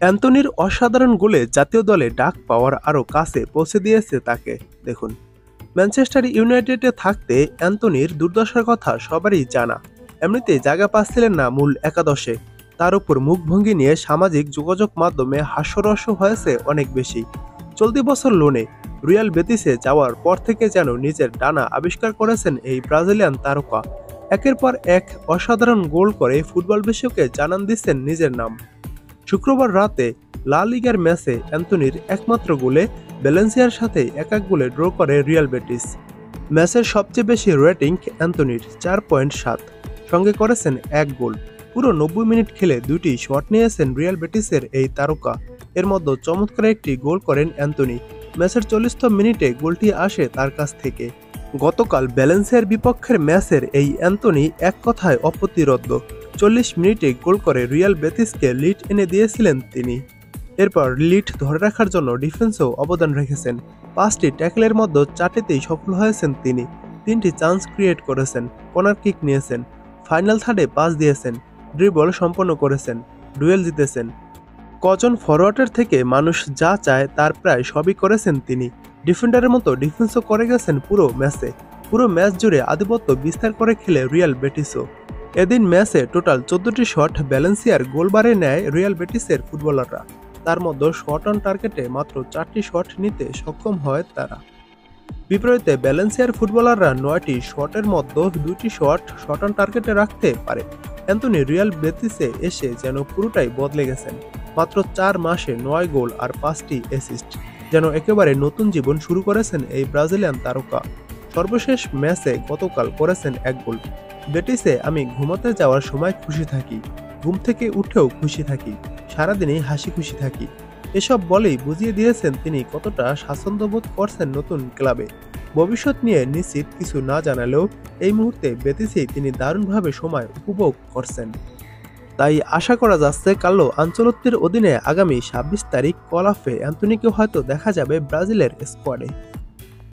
অ্যান্থনির অসাধারণ গোলে জাতীয় দলে ডাক পাওয়ার আরও কাছে পৌঁছে দিয়েছে তাকে। দেখুন, ম্যানচেস্টার ইউনাইটেডে থাকতে অ্যান্থনির দুর্দশার কথা সবারই জানা। এমনিতেই জায়গা পাচ্ছিলেন না মূল একাদশে। তার উপর মুখভঙ্গি নিয়ে সামাজিক যোগাযোগ মাধ্যমে হাস্যরস হয়েছে অনেক বেশি। চলতি বছর লোনে রিয়াল বেতিসে যাওয়ার পর থেকে যেন নিজের ডানা আবিষ্কার করেছেন এই ব্রাজিলিয়ান তারকা। একের পর এক অসাধারণ গোল করে ফুটবল বিশ্বকে জানান দিচ্ছেন নিজের নাম। শুক্রবার রাতে লা লিগার ম্যাচে অ্যান্থনির একমাত্র গোলে ভ্যালেন্সিয়ার সাথে ১-১ গোলে ড্র করে রিয়াল বেটিস। ম্যাচের সবচেয়ে বেশি রেটিং অ্যান্থনির ৪.৭, সঙ্গে করেছেন ১ গোল। পুরো ৯০ মিনিট খেলে ২টি শট নিয়েছেন রিয়াল বেটিসের এই তারকা। এর মধ্যে চমৎকার একটি গোল করেন অ্যান্থনি। ম্যাচের ৪০তম মিনিটে গোলটি আসে তার কাছ থেকে। গতকাল ভ্যালেন্সিয়ার বিপক্ষের ম্যাচের এই অ্যান্থনি এক কথায় অপ্রতিরোধ্য। ৪০ মিনিটে গোল করে রিয়াল বেতিসকে লিড এনে দিয়েছিলেন তিনি। এরপর লিড ধরে রাখার জন্য ডিফেন্সেও অবদান রেখেছেন। ৫টি ট্যাকলের মধ্যে ৪টিতেই সফল হয়েছেন তিনি। ৩টি চান্স ক্রিয়েট করেছেন, কর্নার কিক নিয়েছেন, ফাইনাল থার্ডে পাস দিয়েছেন, ড্রিবল সম্পন্ন করেছেন, ডুয়েল জিতেছেন। কজন ফরওয়ার্ডের থেকে মানুষ যা চায় তার প্রায় সবই করেছেন তিনি। ডিফেন্ডারের মতো ডিফেন্সও করে গেছেন পুরো ম্যাচে। পুরো ম্যাচ জুড়ে আধিপত্য বিস্তার করে খেলে রিয়াল বেটিসও। এদিন ম্যাচে টোটাল ১৪টি শট ভ্যালেন্সিয়ার গোলবারে নেয় রিয়াল বেটিসের ফুটবলাররা। তার মধ্যে শট অন টার্গেটে মাত্র ৪টি শট নিতে সক্ষম হয় তারা। বিপরীতে ভ্যালেন্সিয়ার ফুটবলাররা ৯টি শটের মধ্যে ২টি শট অন টার্গেটে রাখতে পারে। অ্যান্থনি রিয়াল বেতিসে এসে যেন পুরোটাই বদলে গেছেন। মাত্র ৪ মাসে ৯ গোল আর ৫টি অ্যাসিস্ট। যেন একেবারে নতুন জীবন শুরু করেছেন এই ব্রাজিলিয়ান তারকা। সর্বশেষ ম্যাচে গতকাল করেছেন ১ গোল। বেটিসে আমি ঘুমাতে যাওয়ার সময় খুশি থাকি, ঘুম থেকে উঠেও খুশি থাকি, সারাদিনই হাসি খুশি থাকি। এসব বলেই বুঝিয়ে দিয়েছেন তিনি কতটা স্বাচ্ছন্দ্যবোধ করছেন নতুন ক্লাবে। ভবিষ্যৎ নিয়ে নিশ্চিত কিছু না জানালেও এই মুহূর্তে বেতিসেই তিনি দারুণভাবে সময় উপভোগ করছেন। তাই আশা করা যাচ্ছে কার্লো আনচেলত্তির অধীনে আগামী ২৬ তারিখ কল অফে অ্যান্থনিকে হয়তো দেখা যাবে ব্রাজিলের স্কোয়াডে।